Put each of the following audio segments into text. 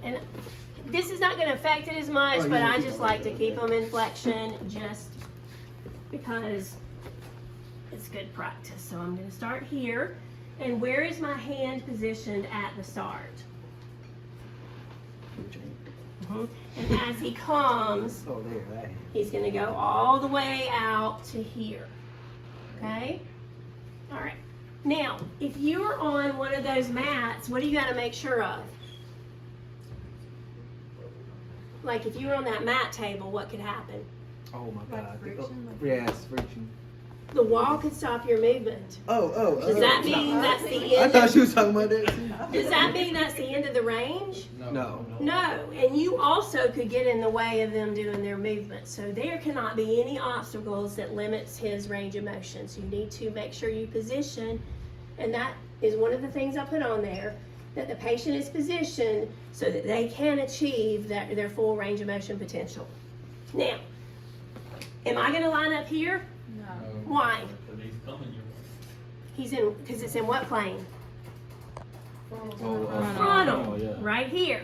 And this is not going to affect it as much, but I just like to keep them in flexion just because it's good practice. So I'm going to start here. And where is my hand positioned at the start? And as he comes, he's going to go all the way out to here. Okay? All right. Now, if you're on one of those mats, what do you got to make sure of? Like if you were on that mat table, what could happen? Oh my God. Friction, Yes, friction. The wall could stop your movement. Does Does that mean that's the end? I thought she was talking about that. Does that mean that's the end of the range? No. No, and you also could get in the way of them doing their movement. So there cannot be any obstacles that limits his range of motion. So you need to make sure you position, and that is one of the things I put on there, that the patient is positioned so that they can achieve their full range of motion potential. Now, am I going to line up here? No. Why? He's coming your way. He's in, because it's in what plane? Frontal. Frontal, Oh, yeah. right here.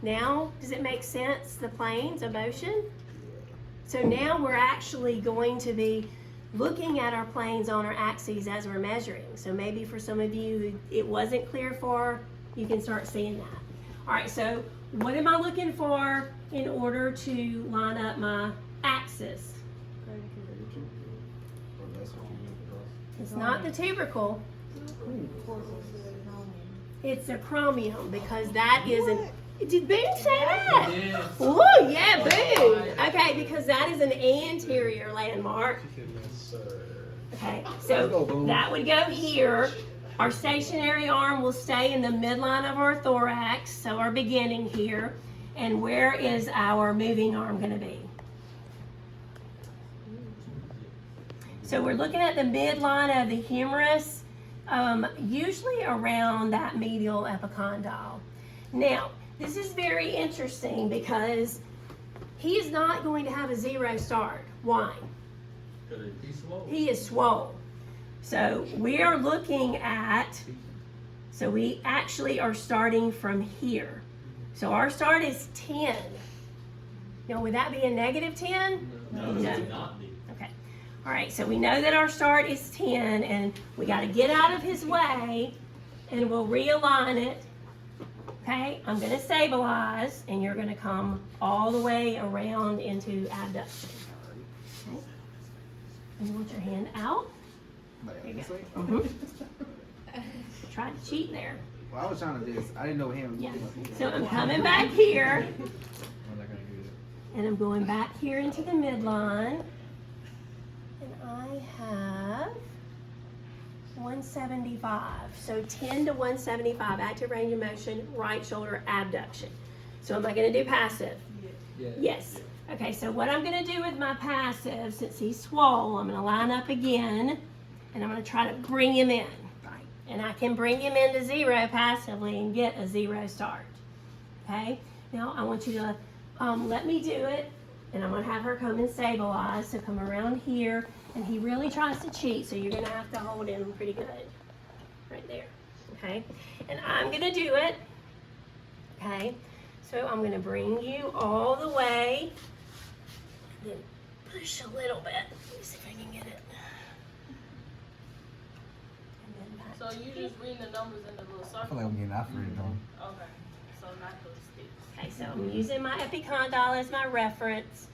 Now, does it make sense, the planes of motion? So now we're actually going to be looking at our planes on our axes as we're measuring. So maybe for some of you who it wasn't clear for, you can start seeing that. All right, so what am I looking for in order to line up my axis? It's not the tubercle. It's a chromium because that is an. Did Boone say that? Yes. Oh yeah, Boone. Okay, because that is an anterior landmark. Yes, sir. Okay, so that would go here. Our stationary arm will stay in the midline of our thorax, so our beginning here. And where is our moving arm going to be? So we're looking at the midline of the humerus, usually around that medial epicondyle. Now, this is very interesting because he is not going to have a zero start. Why? He is swole. So we are looking at, so we actually are starting from here. So our start is 10. Now, would that be a negative 10? No, it would not be. Okay. All right, so we know that our start is 10, and we got to get out of his way, and we'll realign it. Okay, I'm going to stabilize, and you're going to come all the way around into abduction. Okay. And you want your hand out. There you go. Tried to cheat there. Well, I was trying to do this. I didn't know him. Yeah. So I'm coming back here, and I'm going back here into the midline. And I have 175. So 10 to 175, active range of motion, right shoulder abduction. So am I going to do passive? Yes. Okay, so what I'm going to do with my passive, since he's swole, I'm going to line up again, and I'm going to try to bring him in. And I can bring him into zero passively and get a zero start. Okay? Now I want you to let me do it, and I'm going to have her come and stabilize. So come around here, and he really tries to cheat, so you're going to have to hold him pretty good. Right there. Okay? And I'm going to do it. Okay? So I'm going to bring you all the way, and then push a little bit. Let me see if I can get it. So you just read the numbers in the little I circle? feel like I'm getting operated on. Okay. So not those sticks. Okay, so I'm using my epicondyle as my reference,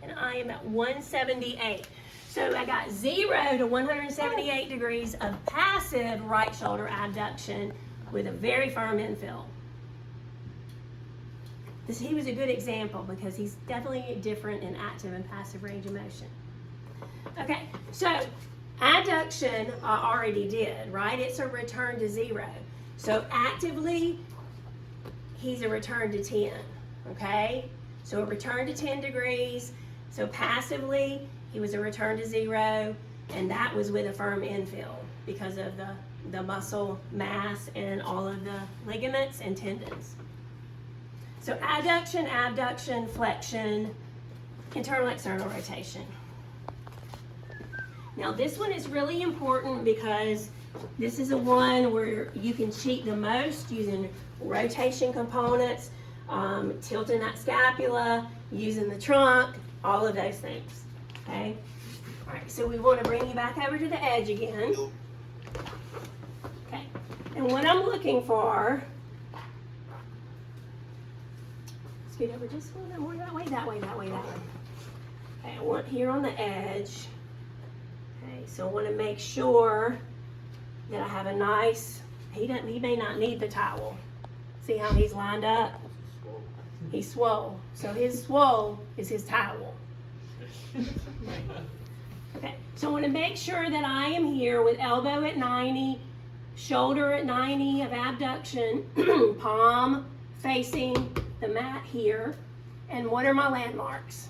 and I am at 178. So I got 0 to 178 degrees of passive right shoulder abduction with a very firm infill. He was a good example because he's definitely different in active and passive range of motion. Okay, so adduction I already did, right? It's a return to 0. So actively, he's a return to 10, okay? So a return to 10 degrees. So passively, he was a return to 0, and that was with a firm infill because of the muscle mass and all of the ligaments and tendons. So adduction, abduction, flexion, internal external rotation. Now this one is really important because this is the one where you can cheat the most using rotation components. tilting that scapula, using the trunk, all of those things, okay? All right, so we want to bring you back over to the edge again. Okay, and what I'm looking for, scoot over just a little bit more that way, that way, that way, that way. Okay, I want here on the edge. Okay, so I want to make sure that I have a nice, he may not need the towel. See how he's lined up? He's swole. So his swole is his towel. Okay, so I want to make sure that I am here with elbow at 90, shoulder at 90 of abduction, palm facing the mat here. And what are my landmarks?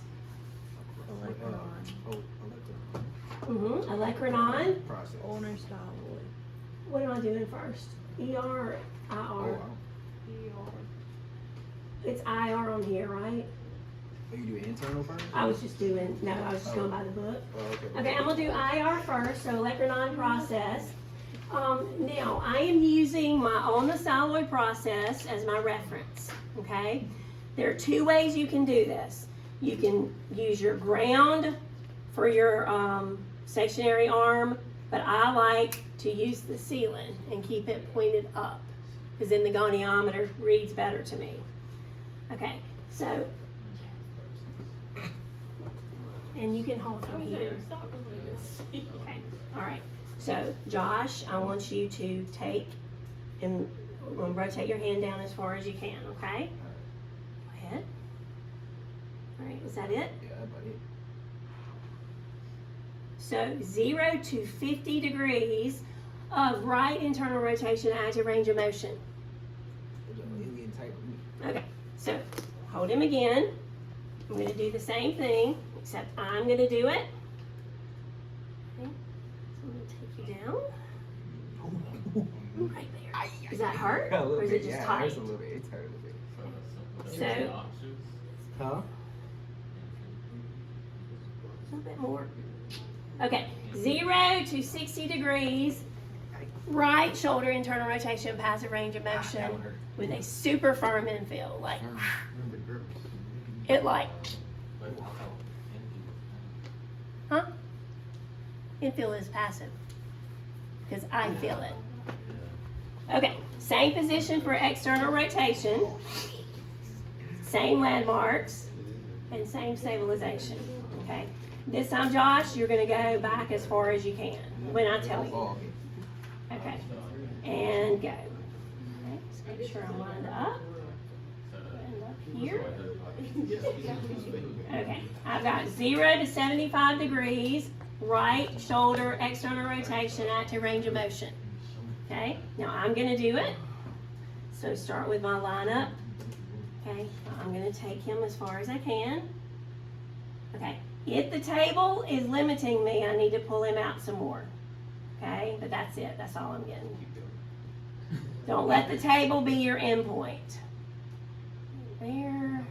Olecranon. Process. Owner's style. What am I doing first? ER or Oh, IR? wow. It's IR on here, right? Oh, you do internal first? I was just going by the book. Oh, okay. Okay, I'm gonna do IR first, so Olecranon process. Now, I am using my ulnosalloid process as my reference, okay? There are two ways you can do this. You can use your ground for your stationary arm, but I like to use the ceiling and keep it pointed up, because then the goniometer reads better to me. Okay, so, and you can hold from here. Okay, all right. So, Josh, I want you to take and rotate your hand down as far as you can, okay? Go ahead. All right, is that it? Yeah, buddy. So 0 to 50 degrees of right internal rotation, active range of motion. He's getting tight with me. Okay, so hold him again. I'm going to do the same thing, except I'm going to do it. Okay, so I'm going to take you down. Right there. Does that hurt? A little Or is bit, it just yeah, tight? It hurts a little bit. It's hurt a little bit. So, Huh? a little bit more. Okay, 0 to 60 degrees, right shoulder internal rotation, passive range of motion with a super firm infill. Like, it like, huh? Infill is passive, because I feel it. Okay, same position for external rotation, same landmarks, and same stabilization, okay? This time, Josh, you're gonna go back as far as you can, when I tell you. Oh, okay. Okay, and go. Okay, just make sure I'm lined up. And up here. Okay, I've got 0 to 75 degrees, right shoulder, external rotation, active range of motion. Okay, now I'm gonna do it. So start with my lineup. Okay, I'm gonna take him as far as I can. Okay, if the table is limiting me, I need to pull him out some more. Okay, but that's it, that's all I'm getting. Don't let the table be your endpoint. There.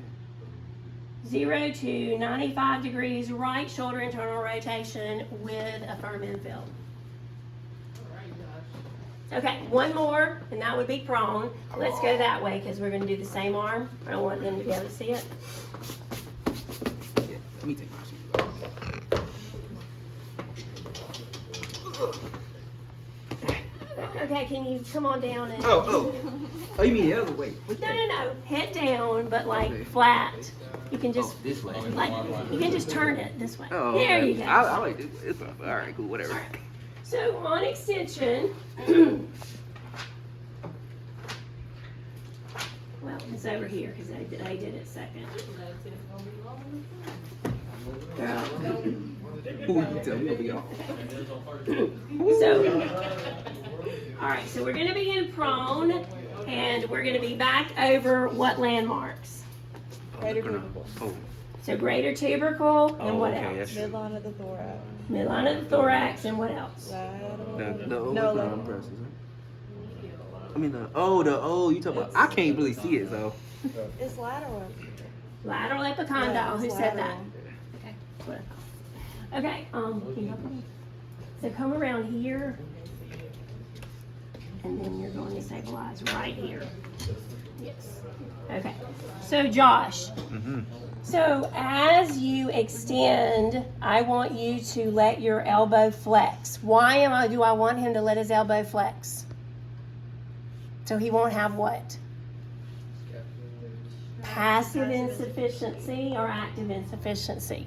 0 to 95 degrees, right shoulder internal rotation with a firm infill. Okay, one more, and that would be prone. Let's go that way, because we're going to do the same arm. I don't want them to be able to see it. Yeah, let me take my shoes off. Okay, can you come on down and... Oh, you mean the other way? No. Head down, but like flat. You can just, This way. like, you can just turn it this way. Oh, There okay. you go. I like this. It's all right, cool, whatever. So on extension, well, it's over here because I did it second. Girl. Who you tell me to be off? So, all right, so we're going to be in prone, and we're going to be back over what landmarks? Greater tubercle. Oh, So greater tubercle, and what okay, else? that's true. Midline of the thorax. Midline of the thorax, and what else? Lateral. No, lateral. presses, huh? I mean, you talking about, I can't really see it, though. It's lateral. Lateral epicondyle. Yeah, Who it's said that? lateral. Okay. What? Okay. Can you help me? So come around here, and then you're going to stabilize right here. Yes. Okay. So Josh, Mm-hmm. so as you extend, I want you to let your elbow flex. Why do I want him to let his elbow flex? So he won't have what? Passive insufficiency or active insufficiency.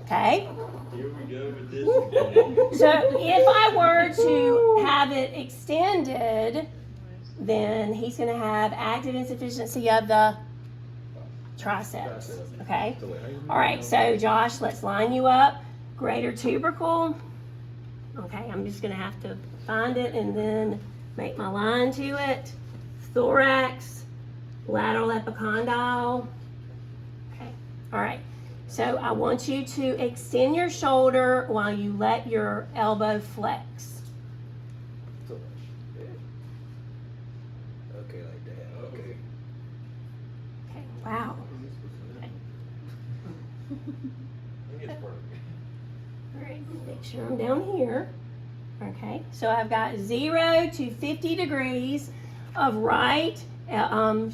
Okay? Here we go with this again. So if I were to have it extended, then he's going to have active insufficiency of the triceps. Okay? All right, so Josh, let's line you up. Greater tubercle. Okay, I'm just going to have to find it and then make my line to it. Thorax, lateral epicondyle. Okay, all right. So I want you to extend your shoulder while you let your elbow flex. Okay, like that. Okay. Okay, wow. All right, make sure I'm down here. Okay, so I've got 0 to 50 degrees of right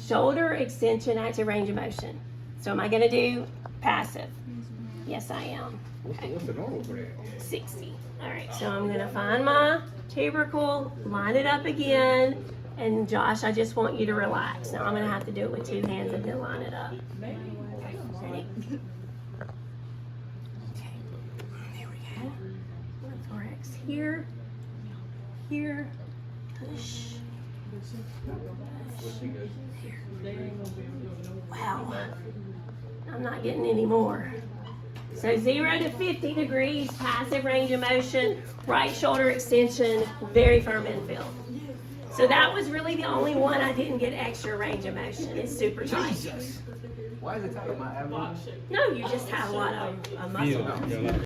shoulder extension, active range of motion. So am I going to do passive? Yes, I am. Okay. What's the normal for that? 60. All right, so I'm going to find my tubercle, line it up again, and Josh, I just want you to relax. Now I'm going to have to do it with 2 hands and then line it up. Okay, ready? Okay, there we go. Thorax here, here, push. Wow, I'm not getting any more. So 0 to 50 degrees, passive range of motion, right shoulder extension, very firm infield. So that was really the only one I didn't get extra range of motion. It's super tight. Why is it tight? My abdomen? No, you just have a lot of muscle.